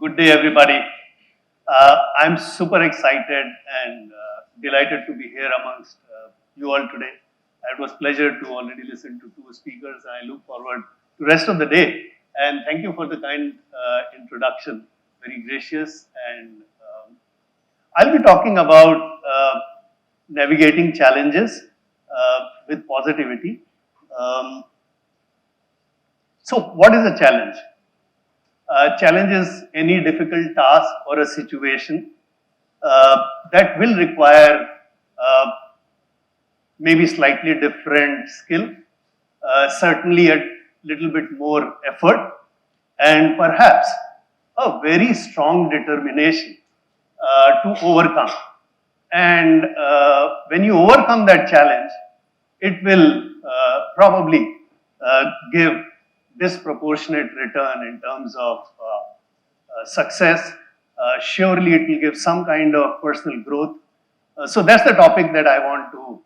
Good day, everybody. I'm super excited and delighted to be here amongst you all today. It was a pleasure to already listen to two speakers. I look forward to the rest of the day. And thank you for the kind introduction. Very gracious. And I'll be talking about navigating challenges with positivity. So, what is a challenge? Challenge is any difficult task or a situation that will require maybe slightly different skill, certainly a little bit more effort, and perhaps a very strong determination to overcome. And when you overcome that challenge, it will probably give disproportionate return in terms of success. Surely it will give some kind of personal growth. So that's the topic that I want to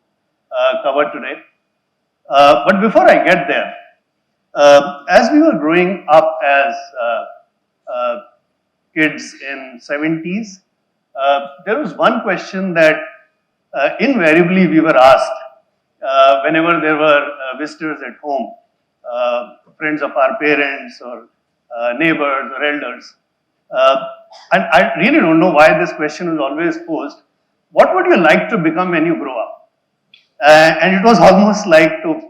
cover today. But before I get there, as we were growing up as kids in 70s, there was one question that invariably we were asked whenever there were visitors at home, friends of our parents or neighbors or elders. And I really don't know why this question was always posed. What would you like to become when you grow up? And it was almost like to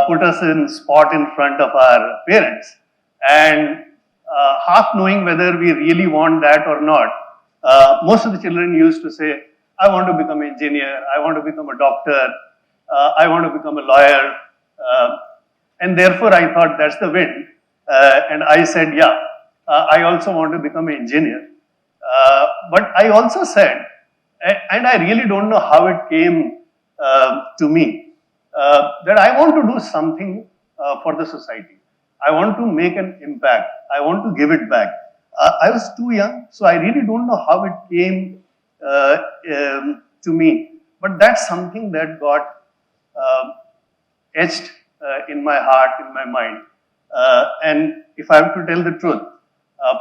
put us in spot in front of our parents. And half knowing whether we really want that or not, most of the children used to say, I want to become an engineer, I want to become a doctor, I want to become a lawyer. And therefore, I thought that's the wind. And I said, yeah, I also want to become an engineer. But I also said, and I really don't know how it came to me, that I want to do something for the society. I want to make an impact. I want to give it back. I was too young, so I really don't know how it came to me. But that's something that got etched in my heart, in my mind. And if I have to tell the truth,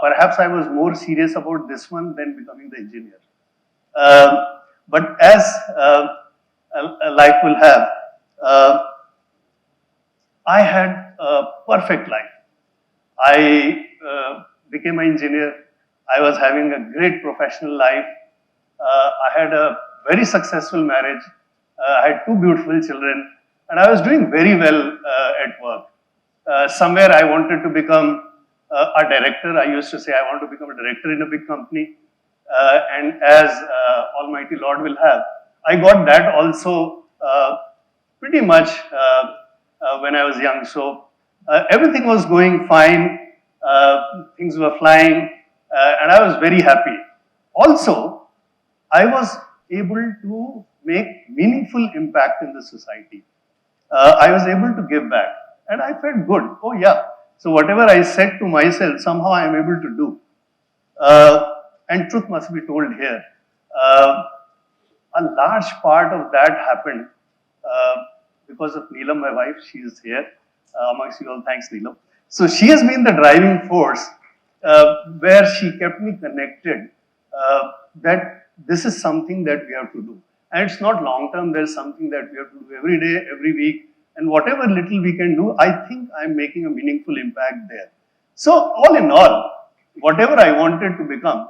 perhaps I was more serious about this one than becoming the engineer. But as life will have, I had a perfect life. I became an engineer. I was having a great professional life. I had a very successful marriage. I had two beautiful children. And I was doing very well at work. Somewhere I wanted to become a director. I used to say I want to become a director in a big company. And as Almighty Lord will have, I got that also pretty much when I was young. So everything was going fine. Things were flying. And I was very happy. Also, I was able to make meaningful impact in the society. I was able to give back and I felt good. Oh yeah. So whatever I said to myself, somehow I am able to do. And truth must be told here. A large part of that happened because of Neelam, my wife. She is here amongst you all. Thanks, Neelam. So she has been the driving force where she kept me connected that this is something that we have to do. And it's not long term, there's something that we have to do every day, every week. And whatever little we can do, I think I'm making a meaningful impact there. So all in all, whatever I wanted to become,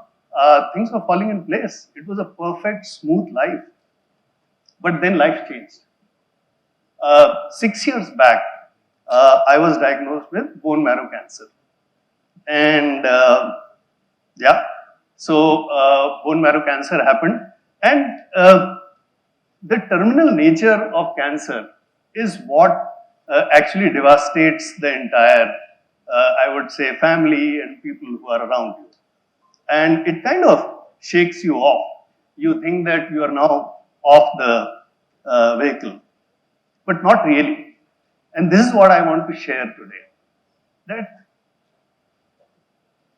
things were falling in place. It was a perfect, smooth life. But then life changed. 6 years back, I was diagnosed with bone marrow cancer. And yeah, so bone marrow cancer happened. And the terminal nature of cancer is what actually devastates the entire, I would say, family and people who are around you. And it kind of shakes you off. You think that you are now off the vehicle, but not really. And this is what I want to share today. That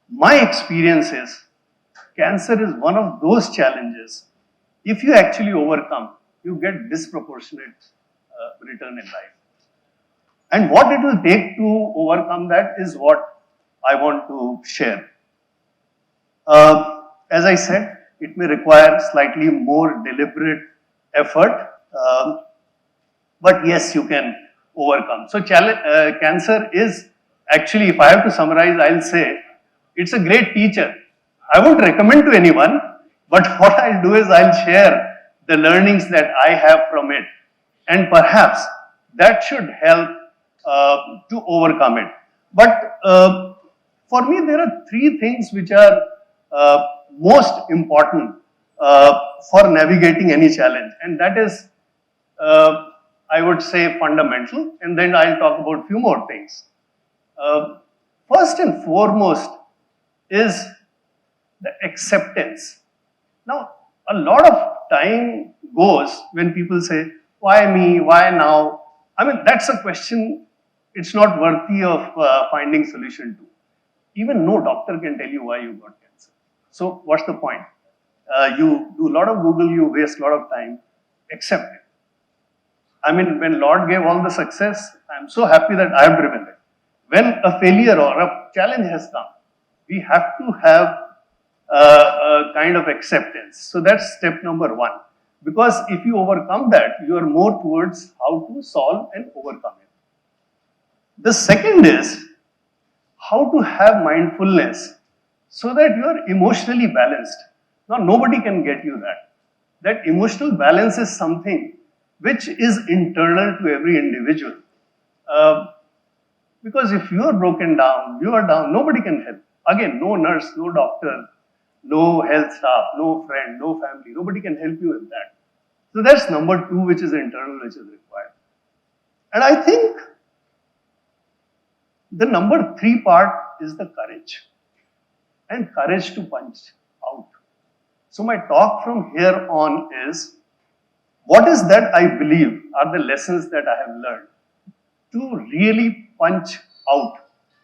my experience is cancer is one of those challenges. If you actually overcome, you get disproportionate return in life. And what it will take to overcome that is what I want to share. As I said, it may require slightly more deliberate effort, but yes, you can overcome. So, cancer is actually, if I have to summarize, I'll say it's a great teacher. I won't recommend to anyone, but what I'll do is I'll share the learnings that I have from it, and perhaps that should help to overcome it. But for me, there are three things which are most important for navigating any challenge, and that is, I would say, fundamental, and then I'll talk about few more things. First and foremost is the acceptance. Now, a lot of time goes when people say, why me, why now? I mean, that's a question, it's not worthy of finding solution to. Even no doctor can tell you why you got cancer. So what's the point? You do a lot of Google, you waste a lot of time. Accept it. I mean, when Lord gave all the success, I'm so happy that I have driven it. When a failure or a challenge has come, we have to have a kind of acceptance. So that's step number one. Because if you overcome that, you are more towards how to solve and overcome it. The second is how to have mindfulness so that you are emotionally balanced. Now, nobody can get you that. That emotional balance is something which is internal to every individual. Because if you are broken down, you are down, nobody can help. Again, no nurse, no doctor, no health staff, no friend, no family, nobody can help you with that. So that's number two, which is internal, which is required. And I think the number three part is the courage. And courage to punch out. So my talk from here on is, what is that I believe are the lessons that I have learned to really punch out.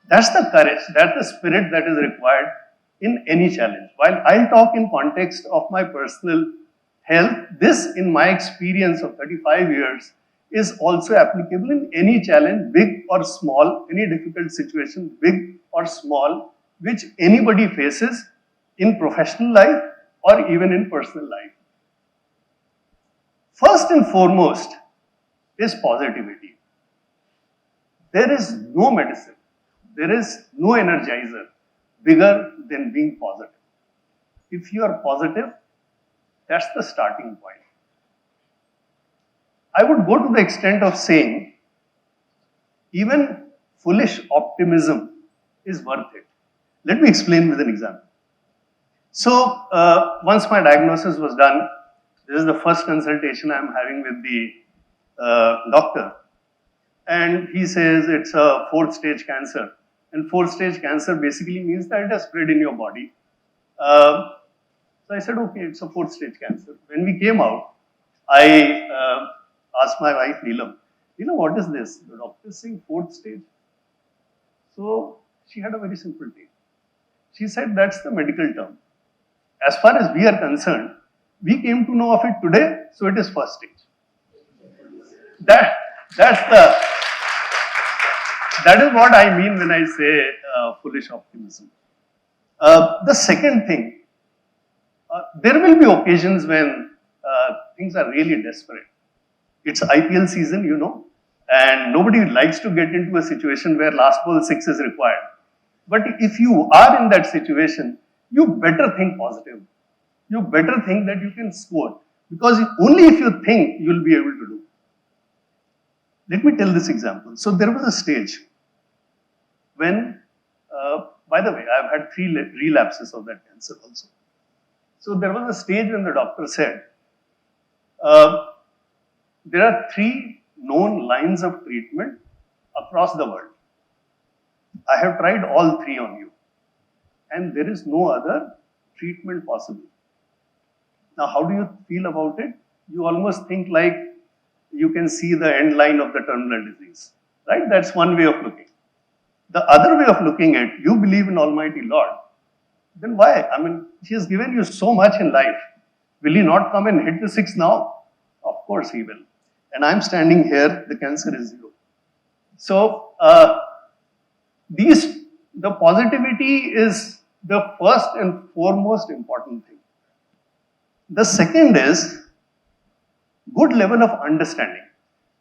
That's the courage, that's the spirit that is required in any challenge. While I'll talk in context of my personal health, this, in my experience of 35 years, is also applicable in any challenge, big or small, any difficult situation, big or small, which anybody faces in professional life or even in personal life. First and foremost is positivity. There is no medicine, there is no energizer bigger than being positive. If you are positive, that's the starting point. I would go to the extent of saying, even foolish optimism is worth it. Let me explain with an example. So, once my diagnosis was done, this is the first consultation I'm having with the doctor. And he says it's a 4th stage cancer. And 4th stage cancer basically means that it has spread in your body. So I said, okay, it's a 4th stage cancer. When we came out, I asked my wife, Neelam, what is this? The doctor is saying 4th stage. So she had a very simple take. She said, that's the medical term. As far as we are concerned, we came to know of it today, so it is 1st stage. That is what I mean when I say foolish optimism. The second thing, there will be occasions when things are really desperate. It's IPL season, and nobody likes to get into a situation where last ball 6 is required. But if you are in that situation, you better think positive. You better think that you can score. Because only if you think, you'll be able to do. Let me tell this example. So there was a stage when, by the way, I've had 3 relapses of that cancer also. So there was a stage when the doctor said, there are 3 known lines of treatment across the world. I have tried all 3 on you. And there is no other treatment possible. Now, how do you feel about it? You almost think like you can see the end line of the terminal disease, right? That's one way of looking. The other way of looking at, you believe in Almighty Lord, then why? I mean, He has given you so much in life. Will He not come and hit the 6 now? Of course He will. And I'm standing here, the cancer is 0. So, the positivity is the first and foremost important thing. The second is good level of understanding.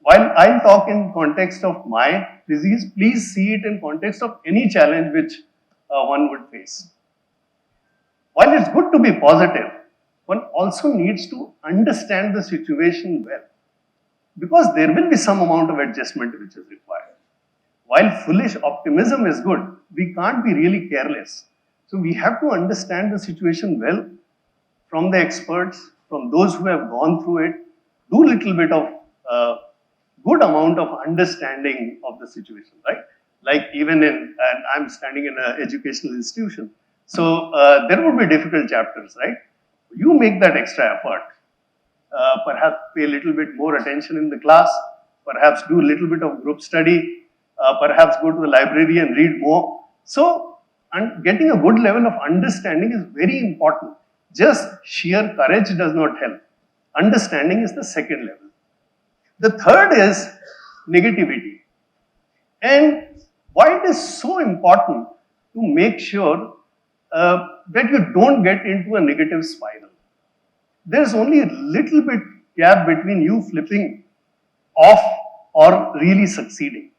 While I'll talk in context of my disease, please see it in context of any challenge which one would face. While it's good to be positive, one also needs to understand the situation well, because there will be some amount of adjustment which is required. While foolish optimism is good, we can't be really careless. So we have to understand the situation well from the experts, from those who have gone through it, do little bit of good amount of understanding of the situation, right? Like even in, and I'm standing in an educational institution, so there would be difficult chapters, right? You make that extra effort. Perhaps pay a little bit more attention in the class, perhaps do a little bit of group study, perhaps go to the library and read more. So, and getting a good level of understanding is very important. Just sheer courage does not help. Understanding is the second level. The third is negativity. And why it is so important to make sure that you don't get into a negative spiral. There's only a little bit gap between you flipping off or really succeeding.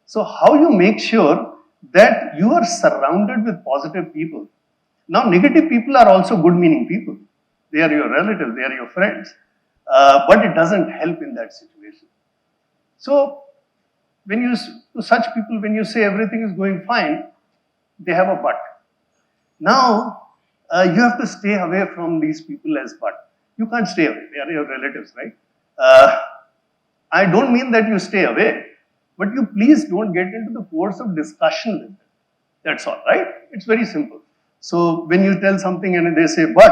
So how you make sure that you are surrounded with positive people. Now, negative people are also good meaning people. They are your relatives, they are your friends. But it doesn't help in that situation. So, when you, to such people, when you say everything is going fine, they have a but. Now, you have to stay away from these people as but. You can't stay away, they are your relatives, right? I don't mean that you stay away, but you please don't get into the course of discussion with them. That's all, right? It's very simple. So, when you tell something and they say but,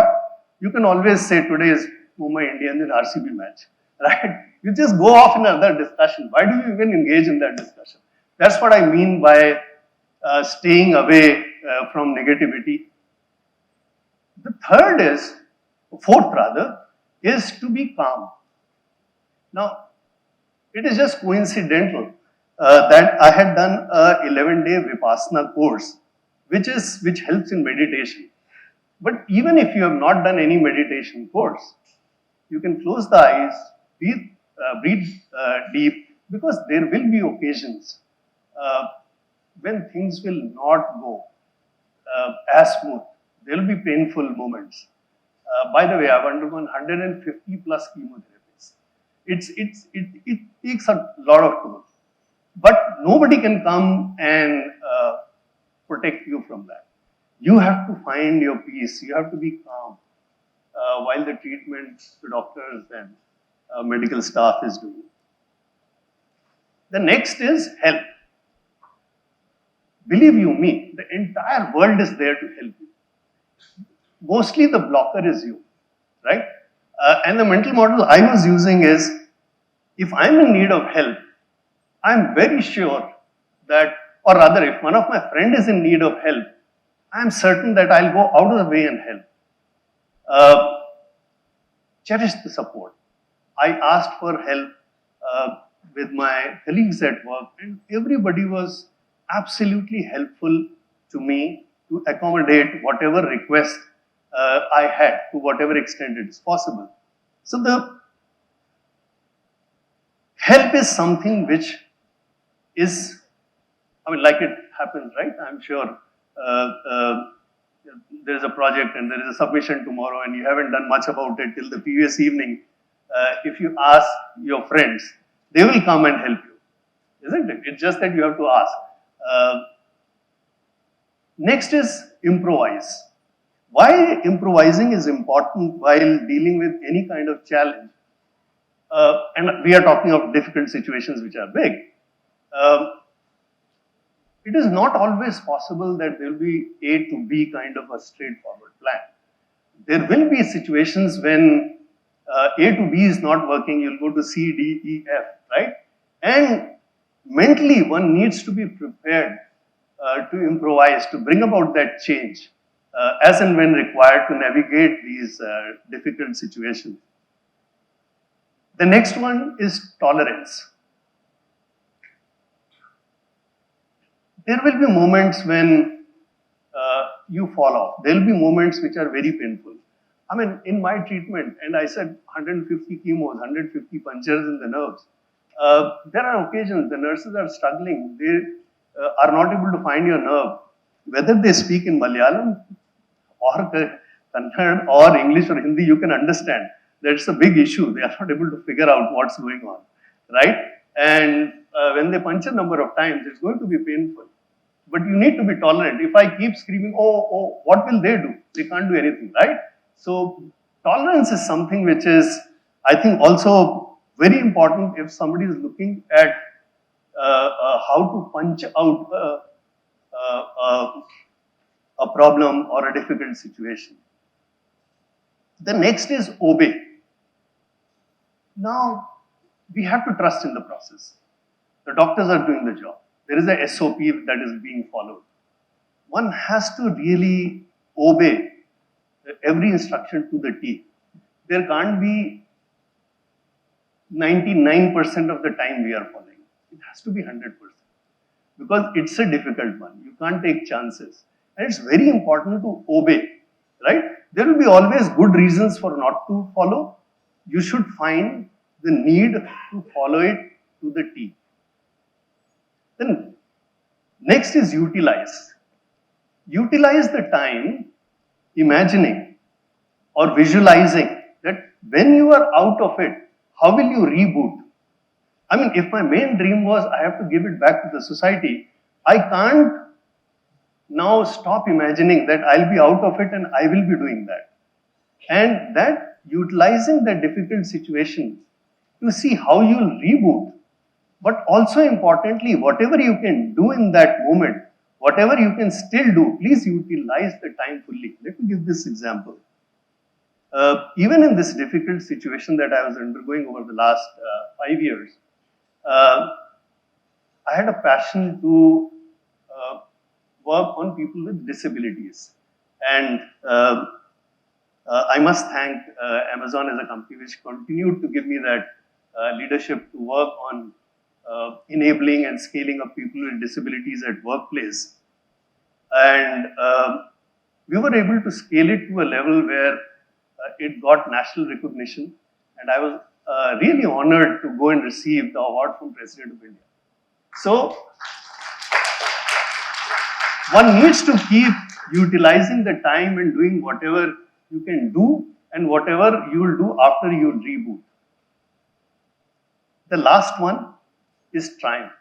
you can always say today is Mumbai Indians in RCB match, right? You just go off in another discussion. Why do you even engage in that discussion? That's what I mean by staying away from negativity. The third is, fourth rather, is to be calm. Now, it is just coincidental that I had done a 11-day Vipassana course, which helps in meditation. But even if you have not done any meditation course, you can close the eyes, breathe deep, because there will be occasions when things will not go as smooth. There will be painful moments. By the way, I've undergone 150 plus chemotherapies. It takes a lot of toll. But nobody can come and protect you from that. You have to find your peace. You have to be calm while the treatment, the doctors and medical staff is doing. The next is help. Believe you me, the entire world is there to help you. Mostly the blocker is you, right? And the mental model I was using is, if I'm in need of help, I'm very sure that, or rather if one of my friend is in need of help, I'm certain that I'll go out of the way and help. Cherish the support. I asked for help with my colleagues at work, and everybody was absolutely helpful to me to accommodate whatever request I had to whatever extent it is possible. So the help is something which is, I mean, like it happens, right? I'm sure there is a project and there is a submission tomorrow and you haven't done much about it till the previous evening. If you ask your friends, they will come and help you, isn't it? It's just that you have to ask. Next is improvise. Why improvising is important while dealing with any kind of challenge? And we are talking of difficult situations which are big. It is not always possible that there will be A to B kind of a straightforward plan. There will be situations when A to B is not working, you'll go to C, D, E, F, right? And mentally one needs to be prepared to improvise, to bring about that change as and when required to navigate these difficult situations. The next one is tolerance. There will be moments when you fall off. There will be moments which are very painful. I mean, in my treatment, and I said 150 chemos, 150 punctures in the nerves. There are occasions the nurses are struggling. They are not able to find your nerve. Whether they speak in Malayalam or Kannada or English or Hindi, you can understand. That's a big issue. They are not able to figure out what's going on, right? And when they puncture number of times, it's going to be painful. But you need to be tolerant. If I keep screaming, oh, what will they do? They can't do anything, right? So tolerance is something which is, I think, also very important if somebody is looking at how to punch out a problem or a difficult situation. The next is obey. Now, we have to trust in the process. The doctors are doing the job. There is a SOP that is being followed. One has to really obey every instruction to the T. There can't be 99% of the time we are following. It has to be 100%. Because it's a difficult one. You can't take chances. And it's very important to obey, right? There will be always good reasons for not to follow. You should find the need to follow it to the T. Then next is utilize. Utilize the time imagining or visualizing that when you are out of it, how will you reboot? I mean, if my main dream was I have to give it back to the society, I can't now stop imagining that I'll be out of it and I will be doing that. And that utilizing that difficult situation to see how you'll reboot. But also importantly, whatever you can do in that moment, whatever you can still do, please utilize the time fully. Let me give this example. Even in this difficult situation that I was undergoing over the last 5 years, I had a passion to work on people with disabilities. And I must thank Amazon as a company which continued to give me that leadership to work on enabling and scaling up people with disabilities at workplace. And we were able to scale it to a level where it got national recognition. And I was really honored to go and receive the award from President of India. So one needs to keep utilizing the time and doing whatever you can do and whatever you will do after you reboot. The last one is triumph.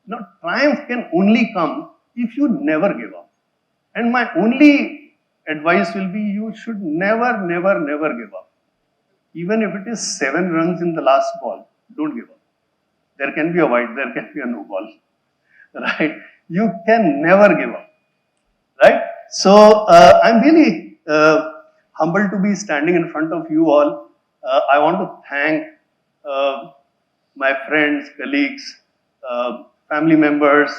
Now, triumph can only come if you never give up. And my only advice will be you should never give up. Even if it is 7 runs in the last ball, don't give up. There can be a wide, there can be a no ball, right? You can never give up, right? So, I'm really humbled to be standing in front of you all. I want to thank my friends, colleagues, family members,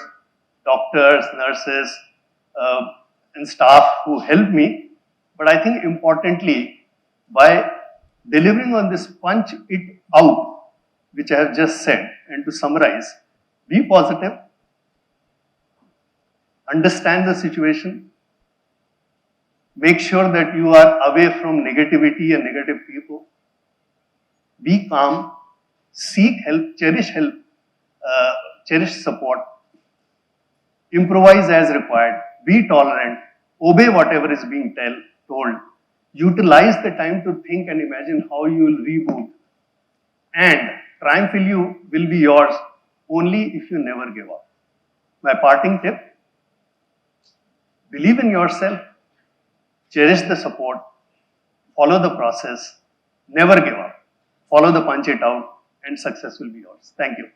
doctors, nurses, and staff who helped me. But I think importantly, by delivering on this punch it out, which I have just said, and to summarize, be positive, understand the situation, make sure that you are away from negativity and negative people, be calm, seek help, cherish support, improvise as required, be tolerant, obey whatever is being told, utilize the time to think and imagine how you will reboot, and triumph will be yours only if you never give up. My parting tip, believe in yourself, cherish the support, follow the process, never give up, follow the punch it out, and success will be yours. Thank you.